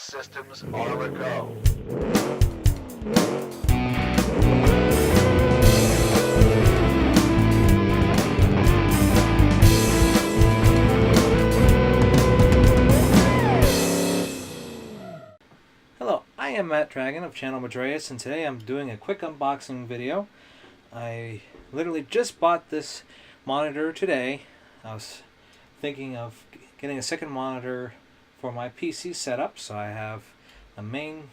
systems are a go. Hello, I am Matt Dragon of Channel Madreas, and today I'm doing a quick unboxing video. I literally just bought this monitor today. I was thinking of getting a second monitor for my PC setup, so I have a main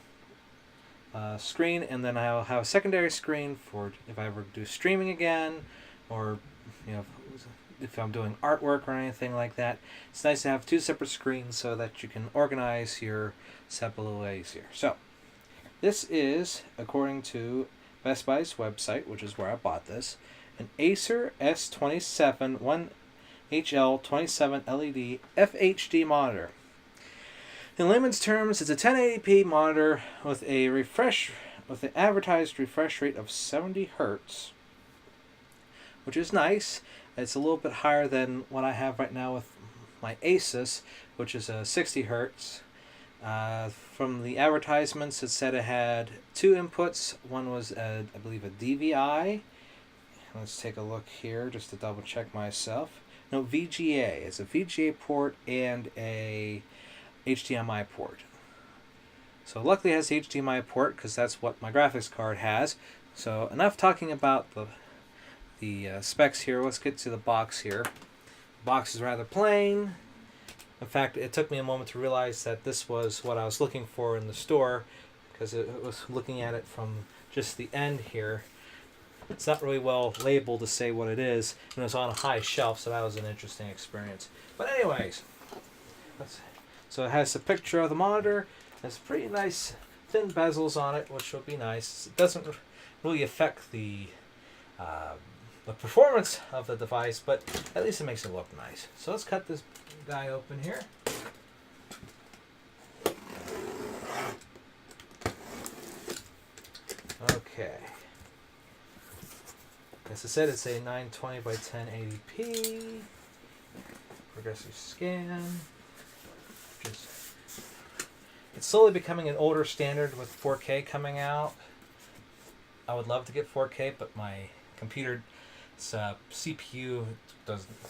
screen, and then I'll have a secondary screen for if I ever do streaming again, or if I'm doing artwork or anything like that. It's nice to have two separate screens so that you can organize your setup a little easier. So this is, according to Best Buy's website, which is where I bought this, an Acer S271HL 27 LED FHD monitor. In layman's terms, it's a 1080p monitor with an advertised refresh rate of 70 Hz, which is nice. It's a little bit higher than what I have right now with my Asus, which is a 60 Hz. From the advertisements, it said it had two inputs. One was, I believe, a DVI. Let's take a look here just to double check myself. No, VGA. It's a VGA port and a HDMI port. So luckily it has the HDMI port because that's what my graphics card has. So enough talking about the specs here. Let's get to the box here. The box is rather plain. In fact, it took me a moment to realize that this was what I was looking for in the store, because it was looking at it from just the end here. It's not really well labeled to say what it is, and it was on a high shelf, so that was an interesting experience. But anyways, so it has a picture of the monitor. It has pretty nice thin bezels on it, which will be nice. It doesn't really affect the performance of the device, but at least it makes it look nice. So let's cut this guy open here. Okay. As I said, it's a 920 by 1080p progressive scan. It's slowly becoming an older standard with 4K coming out. I would love to get 4K, but my computer CPU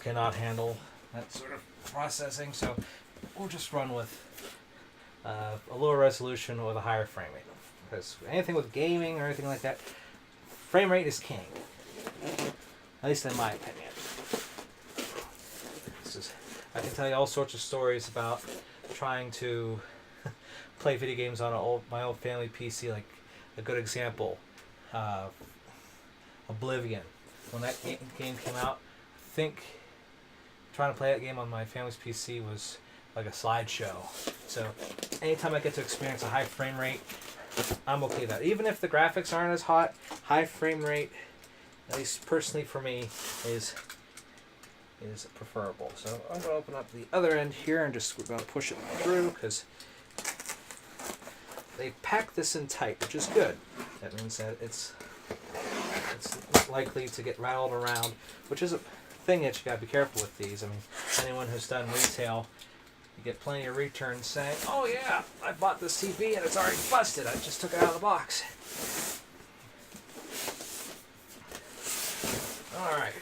cannot handle that sort of processing, so we'll just run with a lower resolution with a higher frame rate. Because anything with gaming or anything like that, frame rate is king. At least in my opinion. I can tell you all sorts of stories about trying to play video games on my old family PC. Like a good example, Oblivion. When that game came out, I think trying to play that game on my family's PC was like a slideshow. So anytime I get to experience a high frame rate, I'm okay with that. Even if the graphics aren't as hot, high frame rate, at least personally for me, is preferable. So I'm going to open up the other end here and we're going to push it through, because they pack this in tight, which is good. That means that it's not likely to get rattled around, which is a thing that you got to be careful with these. I mean, anyone who's done retail, you get plenty of returns saying, "Oh yeah, I bought this TV and it's already busted. I just took it out of the box." All right.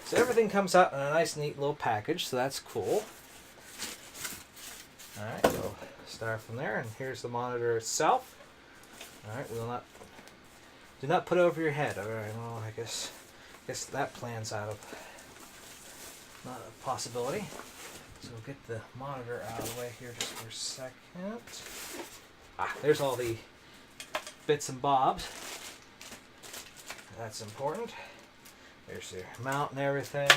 So everything comes out in a nice, neat little package, so that's cool. All right, we'll start from there, and here's the monitor itself. All right, do not put it over your head. All right, well, I guess that plan's not a possibility. So we'll get the monitor out of the way here just for a second. There's all the bits and bobs. That's important. There's your mount and everything.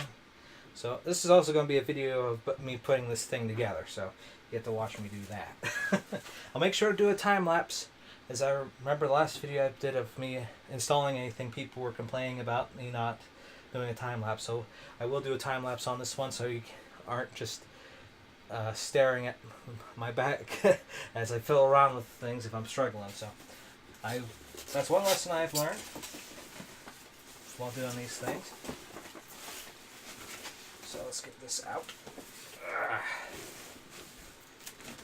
So this is also going to be a video of me putting this thing together, so you get to watch me do that. I'll make sure to do a time-lapse. As I remember the last video I did of me installing anything, people were complaining about me not doing a time-lapse. So I will do a time-lapse on this one, so you aren't just staring at my back as I fiddle around with things if I'm struggling. So that's one lesson I've learned while doing these things. So let's get this out.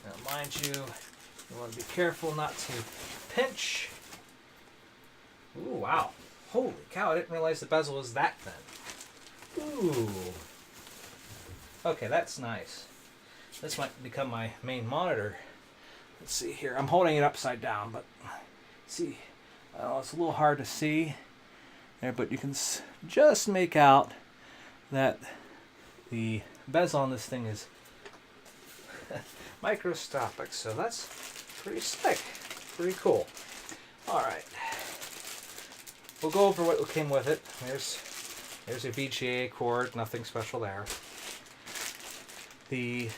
Now, mind you, you want to be careful not to pinch. Ooh, wow. Holy cow, I didn't realize the bezel was that thin. Ooh. Okay, that's nice. This might become my main monitor. Let's see here. I'm holding it upside down, but see, it's a little hard to see there, but you can just make out that the bezel on this thing is microscopic, so that's pretty slick, pretty cool. All right, we'll go over what came with it. There's a VGA cord, nothing special there. The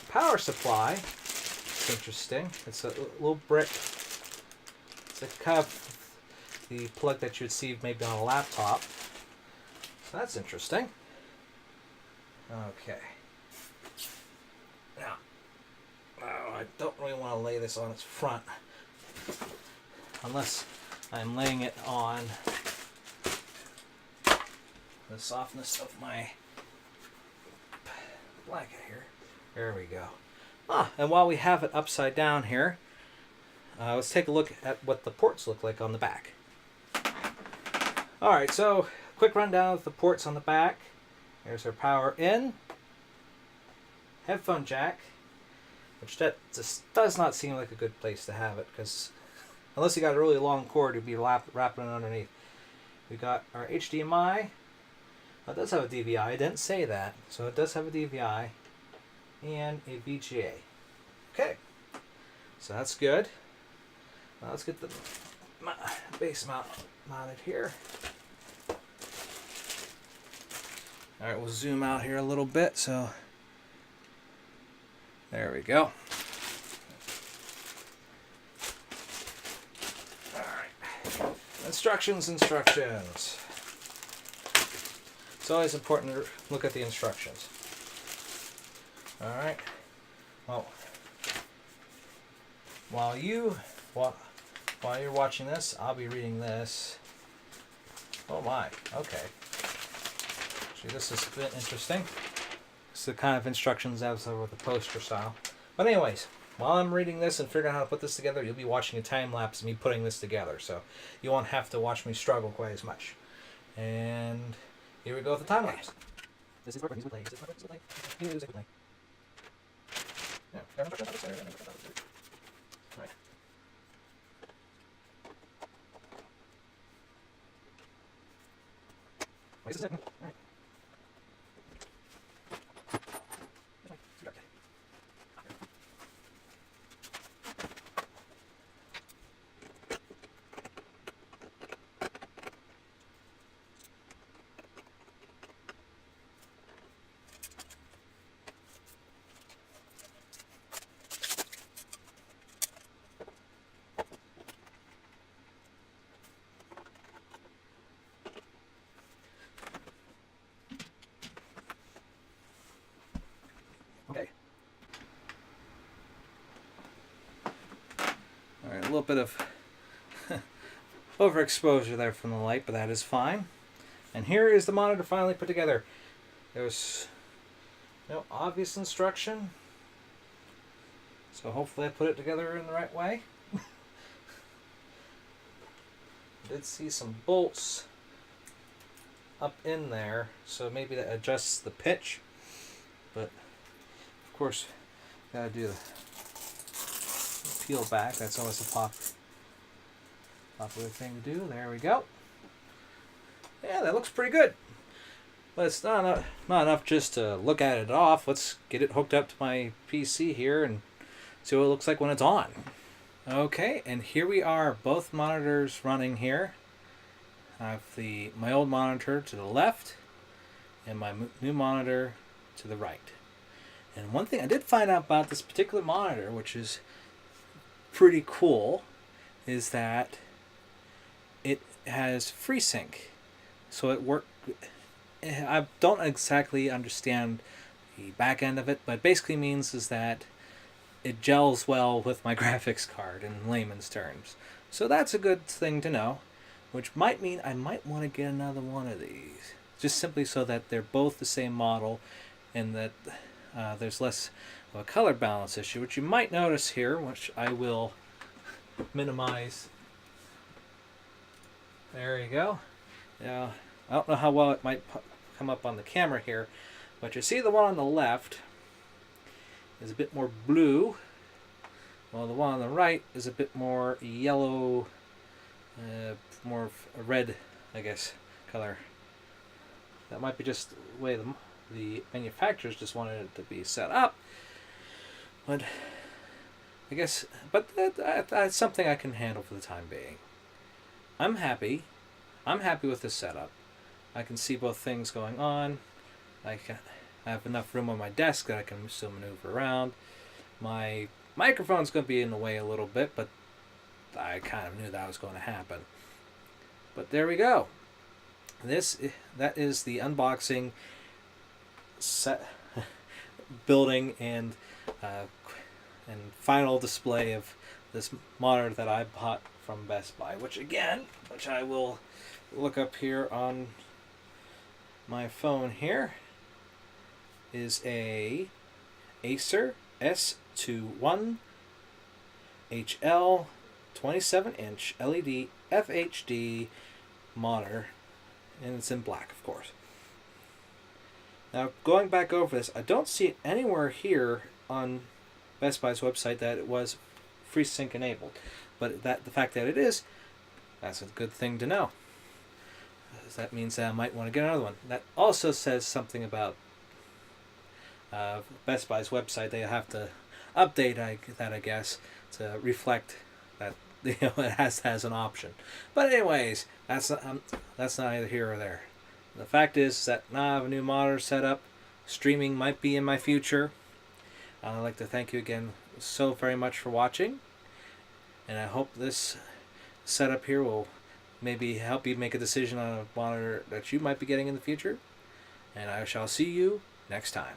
power supply, it's interesting. It's a little brick. It's a kind of the plug that you'd see maybe on a laptop. So that's interesting. Okay. Now, I don't really want to lay this on its front unless I'm laying it on the softness of my blanket here. There we go. And while we have it upside down here, let's take a look at what the ports look like on the back. Alright, so quick rundown of the ports on the back. There's our power in, headphone jack, which that just does not seem like a good place to have it, because unless you got a really long cord, you'd be wrapping it underneath. We got our HDMI. It does have a DVI. I didn't say that, so it does have a DVI and a VGA. Okay, so that's good. Now let's get the base mount mounted here. All right, we'll zoom out here a little bit. So there we go. All right, instructions. It's always important to look at the instructions. All right. Well, while you're watching this, I'll be reading this. Oh my. Okay. See, this has been interesting. It's the kind of instructions as with the poster style. But anyways, while I'm reading this and figuring out how to put this together, you'll be watching a time lapse of me putting this together. So you won't have to watch me struggle quite as much. And here we go with the time lapse. This is where music play. Music play. Yeah. Right. Wait a second. All right. Okay. All right, a little bit of overexposure there from the light, but that is fine. And here is the monitor finally put together. There's no obvious instruction, so hopefully I put it together in the right way. I did see some bolts up in there, so maybe that adjusts the pitch, but of course gotta do the peel back. That's always a popular thing to do. There we go. Yeah, that looks pretty good. But it's not enough just to look at it off. Let's get it hooked up to my PC here and see what it looks like when it's on. Okay, and here we are, both monitors running here. I have my old monitor to the left and my new monitor to the right. And one thing I did find out about this particular monitor, which is pretty cool, is that it has FreeSync. So it works. I don't exactly understand the back end of it, but it basically means is that it gels well with my graphics card in layman's terms. So that's a good thing to know, which might mean I might want to get another one of these, just simply so that they're both the same model and that there's less a color balance issue, which you might notice here, which I will minimize. There you go. Now, I don't know how well it might come up on the camera here, but you see the one on the left is a bit more blue, while the one on the right is a bit more yellow, more a red, I guess, color. That might be just the way the manufacturers just wanted it to be set up. But I guess, but that's something I can handle for the time being. I'm happy. I'm happy with this setup. I can see both things going on. I have enough room on my desk that I can still maneuver around. My microphone's going to be in the way a little bit, but I kind of knew that was going to happen. But there we go. That is the unboxing, set, building, and final display of this monitor that I bought from Best Buy, which I will look up here on my phone here, is a Acer S271HL 27-inch LED FHD monitor, and it's in black, of course. Now, going back over this, I don't see anywhere here on Best Buy's website that it was FreeSync enabled, but the fact that it is, that's a good thing to know. That means that I might want to get another one. That also says something about Best Buy's website. They have to update that, I guess, to reflect that it has an option. But anyways, that's neither here or there. The fact is that now I have a new monitor set up. Streaming might be in my future. I'd like to thank you again so very much for watching, and I hope this setup here will maybe help you make a decision on a monitor that you might be getting in the future. And I shall see you next time.